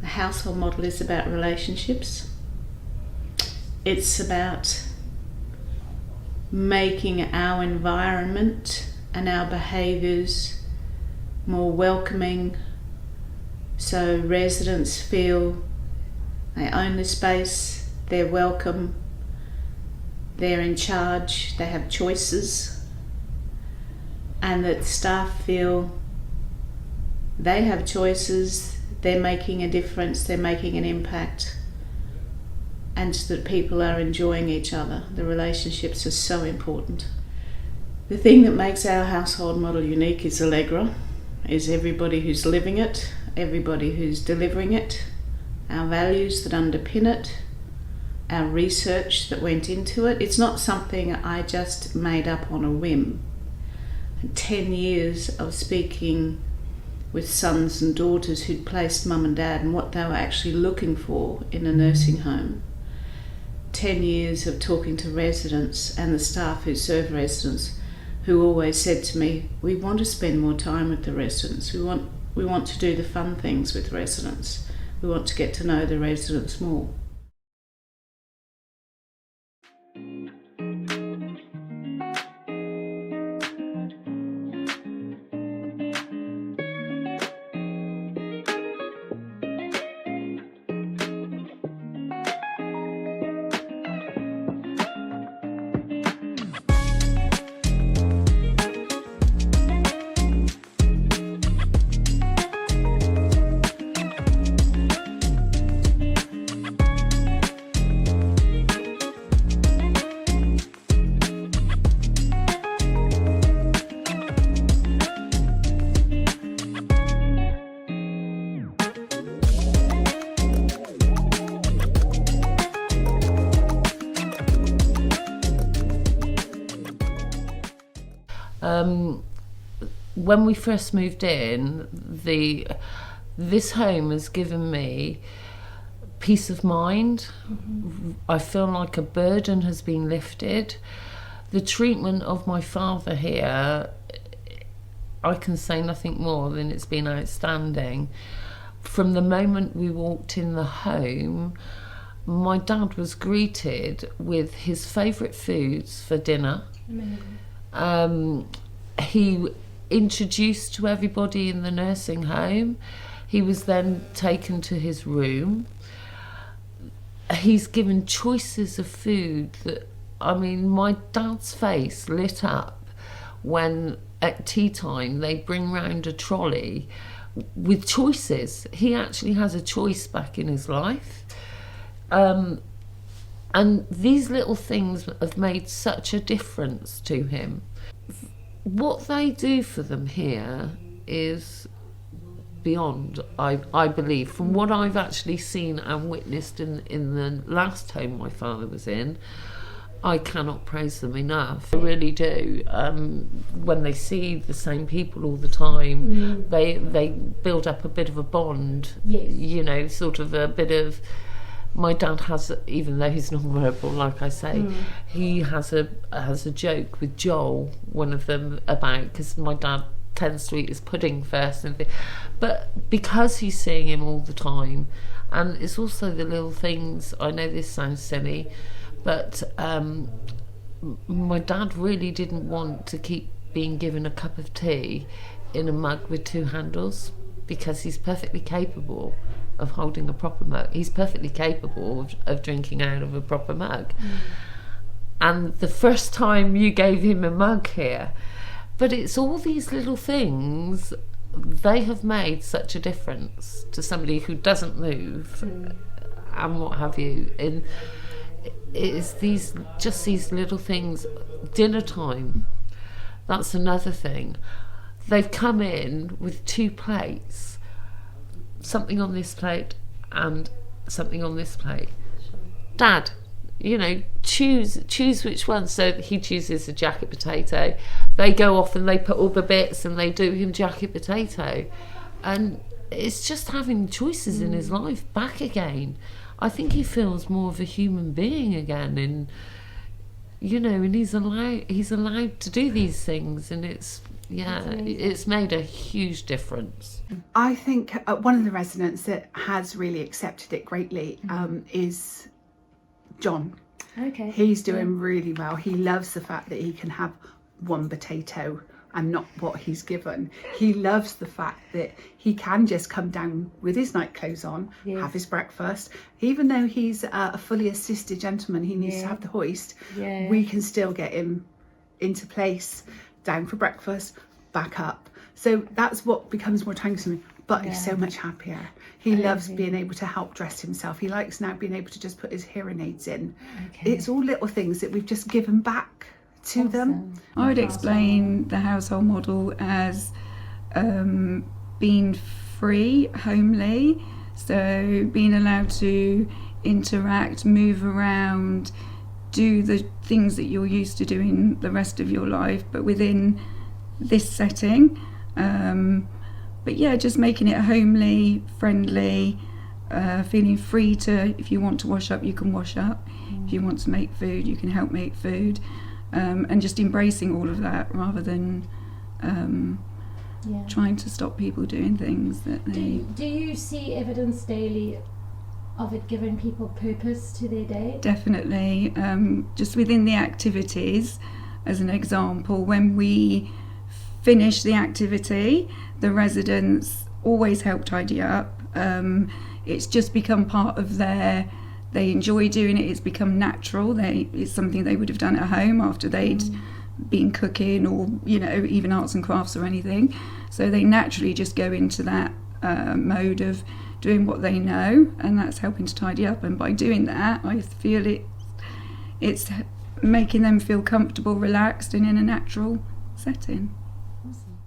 household model is about relationships. It's about making our environment and our behaviours more welcoming, so residents feel they own the space, they're welcome, they're in charge, they have choices, and that staff feel they have choices, they're making a difference, they're making an impact, and that people are enjoying each other. The relationships are so important. The thing that makes our household model unique is Allegra, is everybody who's living it, everybody who's delivering it, our values that underpin it, our research that went into it. It's not something I just made up on a whim. 10 years of speaking with sons and daughters who'd placed mum and dad and what they were actually looking for in a nursing home. 10 years of talking to residents and the staff who serve residents, who always said to me, we want to spend more time with the residents, we want to do the fun things with residents, we want to get to know the residents more. When we first moved in, this home has given me peace of mind. Mm-hmm. I feel like a burden has been lifted. The treatment of my father here, I can say nothing more than it's been outstanding. From the moment we walked in the home, my dad was greeted with his favourite foods for dinner. He introduced to everybody in the nursing home. He was then taken to his room. He's given choices of food that, I mean, my dad's face lit up when at tea time they bring round a trolley with choices. He actually has a choice back in his life. And these little things have made such a difference to him. What they do for them here is beyond, I believe, from what I've actually seen and witnessed in the last home my father was in. I cannot praise them enough. I really do. When they see the same people all the time, they build up a bit of a bond. Yes. You know, sort of a bit of. My dad has, even though he's non-verbal, like I say, he has a joke with Joel, one of them, about, because my dad tends to eat his pudding first, but because he's seeing him all the time, and it's also the little things. I know this sounds silly, but my dad really didn't want to keep being given a cup of tea in a mug with two handles, because he's perfectly capable of holding a proper mug. He's perfectly capable of drinking out of a proper mug. And the first time you gave him a mug here, but it's all these little things, they have made such a difference to somebody who doesn't move and what have you. And it's these little things. Dinner time, that's another thing. They've come in with 2 plates, something on this plate and something on this plate. Dad, you know, choose which one. So he chooses a jacket potato. They go off and they put all the bits and they do him jacket potato. And it's just having choices in his life back again. I think he feels more of a human being again, and you know, and he's allowed to do these things, and it's Yeah, it's made a huge difference. I think one of the residents that has really accepted it greatly is John. Okay. He's doing really well. He loves the fact that he can have one potato and not what he's given. He loves the fact that he can just come down with his night clothes on, have his breakfast. Even though he's a fully assisted gentleman, he needs to have the hoist. We can still get him into place, down for breakfast, back up. So that's what becomes more time consuming. But he's so much happier. He loves being able to help dress himself. He likes now being able to just put his hearing aids in. It's all little things that we've just given back to them. I would explain the household model as being free, homely, so being allowed to interact, move around, do the things that you're used to doing the rest of your life, but within this setting. But yeah, just making it homely, friendly, feeling free to, if you want to wash up, you can wash up. If you want to make food, you can help make food. And just embracing all of that rather than trying to stop people doing things that they... Do you see evidence daily of it giving people purpose to their day? Definitely. Just within the activities, as an example, when we finish the activity, the residents always help tidy up. It's just become part of their... They enjoy doing it. It's become natural. It's something they would have done at home after they'd been cooking or, even arts and crafts or anything. So they naturally just go into that mode of doing what they know, and that's helping to tidy up. And by doing that, I feel it's making them feel comfortable, relaxed, and in a natural setting. Awesome.